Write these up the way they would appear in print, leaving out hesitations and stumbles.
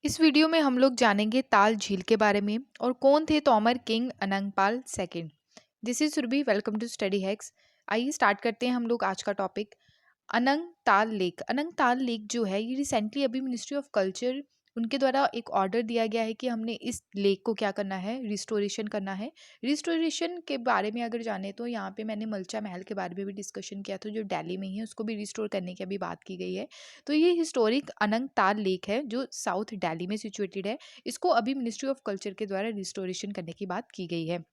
इस वीडियो में हम लोग जानेंगे ताल झील के बारे में और कौन थे Tomar king Anangpal second. This is Surabhi, welcome to Study Hacks. आइए स्टार्ट करते हैं हम लोग आज का topic. Anangtal lake. Anangtal lake जो है ये रिसेंटली अभी मिनिस्ट्री ऑफ कल्चर उनके द्वारा एक ऑर्डर दिया गया है कि हमने इस लेक को क्या करना है, रिस्टोरेशन करना है। रिस्टोरेशन के बारे में अगर जाने तो यहाँ पे मैंने मलचा महल के बारे में भी डिस्कशन किया था जो दिल्ली में ही है, उसको भी रिस्टोर करने की अभी बात की गई है। तो ये हिस्टोरिक अनंगताल लेक है जो साउथ दिल्ली में सिचुएटेड है। इसको अभी मिनिस्ट्री ऑफ कल्चर के द्वारा रिस्टोरेशन करने की बात की गई है।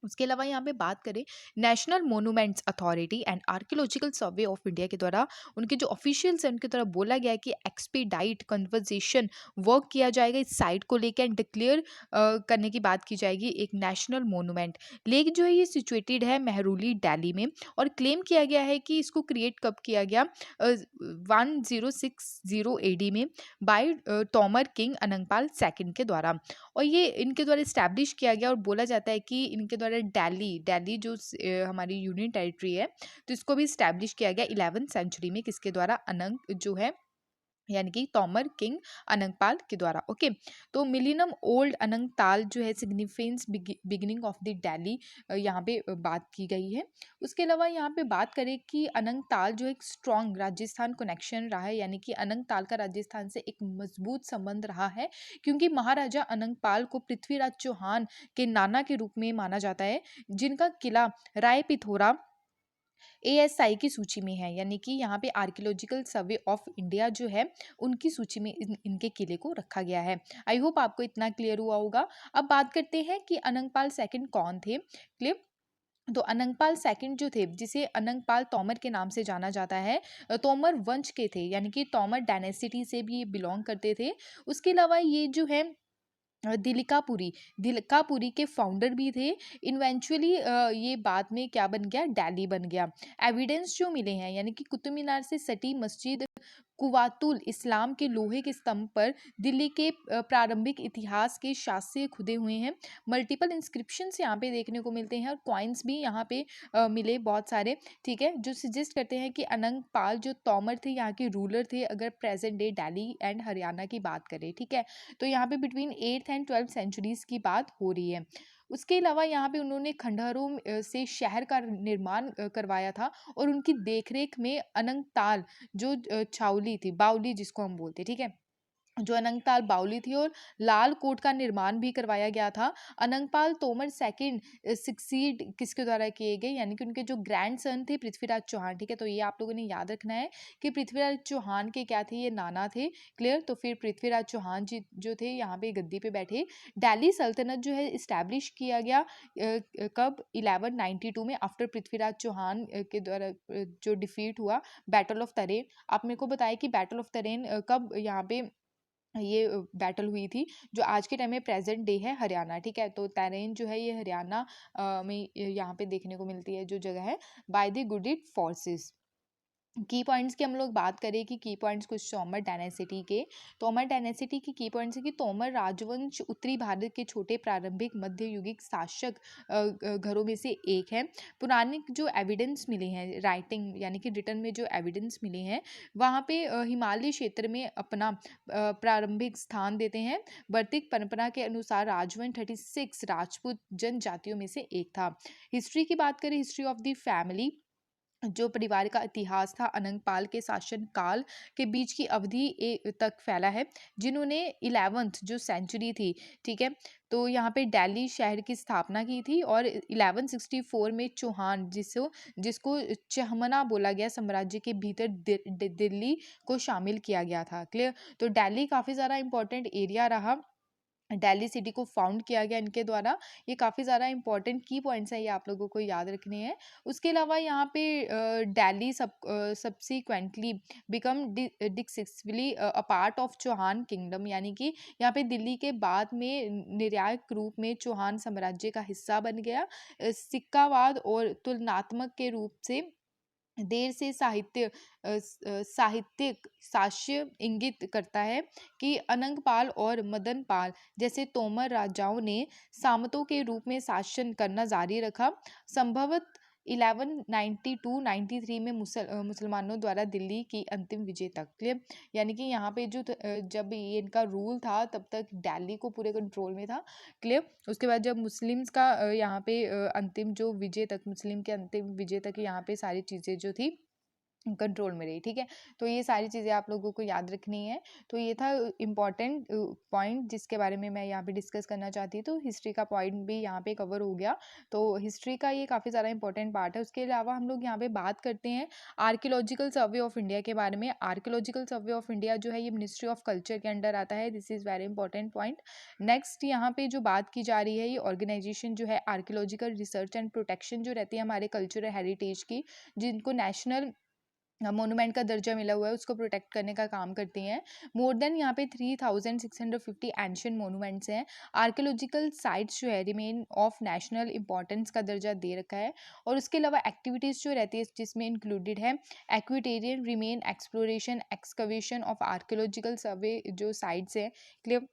उसके अलावा यहाँ पे बात करें, national monuments authority and archaeological survey of India के द्वारा उनके जो ऑफिशियल्स हैं उनके द्वारा बोला गया है कि एक्सपीडाइट कन्वर्जेशन वर्क किया जाएगा इस साइट को लेकर एंड डिक्लेयर करने की बात की जाएगी एक नेशनल मोनूमेंट। लेक जो है ये सिचुएटेड है मेहरूली दिल्ली में और क्लेम किया गया है कि इसको क्रिएट कब किया गया, 1060 एडी में by Tomar king Anangpal second के द्वारा। और ये इनके द्वारा इस्टेब्लिश किया गया और बोला जाता है कि इनके द्वारा दिल्ली दिल्ली जो हमारी यूनियन टेरिटरी है, तो इसको भी इस्टेब्लिश किया गया 11th सेंचुरी में। किसके द्वारा? अनंग जो है यानी कि तोमर किंग अनंगपाल के द्वारा। ओके, तो मिलिनम ओल्ड अनंगताल जो है significance beginning of the Delhi, यहाँ पे बात की गई है। उसके अलावा यहाँ पे बात करें कि अनंगताल जो एक स्ट्रॉन्ग राजस्थान कनेक्शन रहा है, यानी कि अनंगताल का राजस्थान से एक मजबूत संबंध रहा है क्योंकि महाराजा अनंगपाल को पृथ्वीराज चौहान के नाना के रूप में माना जाता है, जिनका किला राय पिथौरा एएसआई की सूची में है, यानी कि यहाँ पे आर्कियोलॉजिकल सर्वे ऑफ इंडिया जो है उनकी सूची में इनके किले को रखा गया है। आई होप आपको इतना क्लियर हुआ होगा। अब बात करते हैं कि अनंगपाल सेकंड कौन थे। क्लियर? तो अनंगपाल सेकंड जो थे, जिसे अनंगपाल तोमर के नाम से जाना जाता है, तोमर वंश के थे, यानी कि तोमर डायनेसिटी से भी बिलोंग करते थे। उसके अलावा ये जो है दिलकापुरी के फाउंडर भी थे। इन्वेंचुअली ये बाद में क्या बन गया, दिल्ली बन गया। एविडेंस जो मिले हैं, यानी कि कुतुब मीनार से सटी मस्जिद कुवातुल इस्लाम के लोहे के स्तंभ पर दिल्ली के प्रारंभिक इतिहास के शास्य खुदे हुए हैं। मल्टीपल इंस्क्रिप्शंस यहाँ पे देखने को मिलते हैं और कॉइन्स भी यहाँ पे मिले बहुत सारे। ठीक है, जो सजेस्ट करते हैं कि अनंगपाल जो तोमर थे यहाँ के रूलर थे, अगर present day Delhi and Haryana की बात करें। ठीक है, तो यहाँ पे between 8th and 12th centuries की बात हो रही है। उसके अलावा यहाँ पे उन्होंने खंडहरों से शहर का निर्माण करवाया था और उनकी देखरेख में अनंगताल जो छावली थी, बावली जिसको हम बोलते हैं, ठीक है, जो अनंगताल बावली थी और लाल कोट का निर्माण भी करवाया गया था। अनंगपाल तोमर सेकंड सक्सीड किसके द्वारा किए गए, यानी कि उनके जो ग्रैंड सन थे पृथ्वीराज चौहान। ठीक है, तो ये आप लोगों ने याद रखना है कि पृथ्वीराज चौहान के क्या थे, ये नाना थे। क्लियर? तो फिर पृथ्वीराज चौहान जी जो थे यहाँ पे गद्दी पे बैठे। दिल्ली सल्तनत जो है इस्टेब्लिश किया गया कब, 1192 में, आफ्टर पृथ्वीराज चौहान के द्वारा जो डिफीट हुआ बैटल ऑफ तरेन। आप मेरे को बताया कि बैटल ऑफ तरेन कब यहाँ पे ये बैटल हुई थी, जो आज के टाइम में प्रेजेंट डे है हरियाणा। ठीक है, तो तैरेन जो है ये हरियाणा में यहाँ पे देखने को मिलती है, जो जगह है बाय द गुडिड फोर्सेस। की पॉइंट्स की हम लोग बात करें कि की पॉइंट्स कुछ तोमर डायनेसिटी के। तोमर डायनेसिटी की पॉइंट्स है कि तोमर राजवंश उत्तरी भारत के छोटे प्रारंभिक मध्ययुगीन शासक घरों में से एक है। पुराने जो एविडेंस मिले हैं, राइटिंग यानी कि रिटर्न में जो एविडेंस मिले हैं, वहाँ पे हिमालय क्षेत्र में अपना प्रारंभिक स्थान देते हैं। वर्तिक परंपरा के अनुसार राजवंश 36 राजपूत जनजातियों में से एक था। हिस्ट्री की बात करें, हिस्ट्री ऑफ द फैमिली, जो परिवार का इतिहास था अनंगपाल के शासन काल के बीच की अवधि तक फैला है, जिन्होंने 11th जो सेंचुरी थी, ठीक है, तो यहाँ पे दिल्ली शहर की स्थापना की थी और 1164 में चौहान जिसको चहमना बोला गया साम्राज्य के भीतर दिल्ली को शामिल किया गया था। क्लियर? तो दिल्ली काफ़ी ज़्यादा इंपॉर्टेंट एरिया रहा, दिल्ली सिटी को फाउंड किया गया इनके द्वारा। ये काफ़ी ज़्यादा इंपॉर्टेंट की पॉइंट्स हैं, ये आप लोगों को याद रखने हैं। उसके अलावा यहाँ पे Delhi subsequently become decisively a part of Chauhan kingdom, यानी कि यहाँ पे दिल्ली के बाद में निर्णायक रूप में चौहान साम्राज्य का हिस्सा बन गया। सिक्कावाद और तुलनात्मक के रूप से देर से साहित्यिक साक्ष्य इंगित करता है कि अनंगपाल और मदनपाल जैसे तोमर राजाओं ने सामंतों के रूप में शासन करना जारी रखा। संभवत 1192-93 में मुसलमानों द्वारा दिल्ली की अंतिम विजय तक। क्लियर? यानी कि यहाँ पे जब ये इनका रूल था तब तक दिल्ली को पूरे कंट्रोल में था। क्लियर? उसके बाद जब मुस्लिम्स का यहाँ पे अंतिम जो विजय तक, मुस्लिम के अंतिम विजय तक यहाँ पे सारी चीज़ें जो थी कंट्रोल में रही। ठीक है? तो ये सारी चीज़ें आप लोगों को याद रखनी है। तो ये था इम्पोर्टेंट पॉइंट जिसके बारे में मैं यहाँ पे डिस्कस करना चाहती थी। तो हिस्ट्री का पॉइंट भी यहाँ पे कवर हो गया। तो हिस्ट्री का ये काफ़ी ज़्यादा इम्पोर्टेंट पार्ट है। उसके अलावा हम लोग यहाँ पे बात करते हैं आर्कियोलॉजिकल सर्वे ऑफ इंडिया के बारे में। आर्कियोलॉजिकल सर्वे ऑफ इंडिया जो है ये मिनिस्ट्री ऑफ कल्चर के अंडर आता है। This is very important point. Next यहाँ पे जो बात की जा रही है, ये ऑर्गेनाइजेशन जो है आर्कियोलॉजिकल रिसर्च एंड प्रोटेक्शन जो रहती है हमारे कल्चरल हेरिटेज की, जिनको नेशनल मोनूमेंट का दर्जा मिला हुआ है, उसको प्रोटेक्ट करने का काम करती हैं। मोर देन यहाँ पे 3650 एंशियंट मोनूमेंट्स हैं। आर्कियोलॉजिकल साइट्स जो है रिमेन ऑफ नेशनल इंपॉर्टेंस का दर्जा दे रखा है। और उसके अलावा एक्टिविटीज़ जो रहती है जिसमें इंक्लूडेड है equitarian remain exploration excavation of archaeological survey जो साइट्स हैं। क्लियर?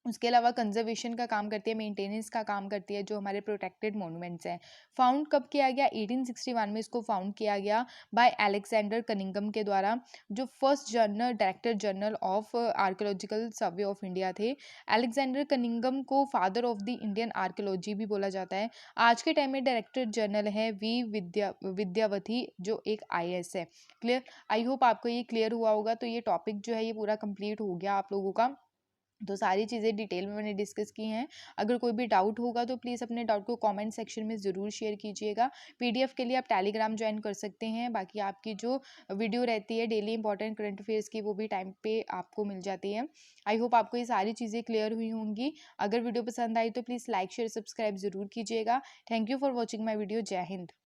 उसके अलावा कंजर्वेशन का काम करती है, मेंटेनेंस का काम करती है, जो हमारे प्रोटेक्टेड मॉन्यूमेंट्स हैं। फाउंड कब किया गया? 1861 में इसको फाउंड किया गया बाय अलेक्जेंडर कनिंगम के द्वारा, जो first director general of archaeological survey of India थे। अलेक्जेंडर कनिंगम को father of the Indian archaeology भी बोला जाता है। आज के टाइम में डायरेक्टर जनरल है विद्यावती, जो एक IAS है। क्लियर? आई होप आपको ये क्लियर हुआ होगा। तो ये टॉपिक जो है ये पूरा कंप्लीट हो गया आप लोगों का। तो सारी चीज़ें डिटेल में मैंने डिस्कस की हैं। अगर कोई भी डाउट होगा तो प्लीज़ अपने डाउट को कमेंट सेक्शन में ज़रूर शेयर कीजिएगा। PDF के लिए आप टेलीग्राम ज्वाइन कर सकते हैं। बाकी आपकी जो वीडियो रहती है डेली इंपॉर्टेंट करंट अफेयर्स की, वो भी टाइम पे आपको मिल जाती है। आई होप आपको ये सारी चीज़ें क्लियर हुई होंगी। अगर वीडियो पसंद आई तो प्लीज़ लाइक शेयर सब्सक्राइब ज़रूर कीजिएगा। Thank you for watching my video. जय हिंद।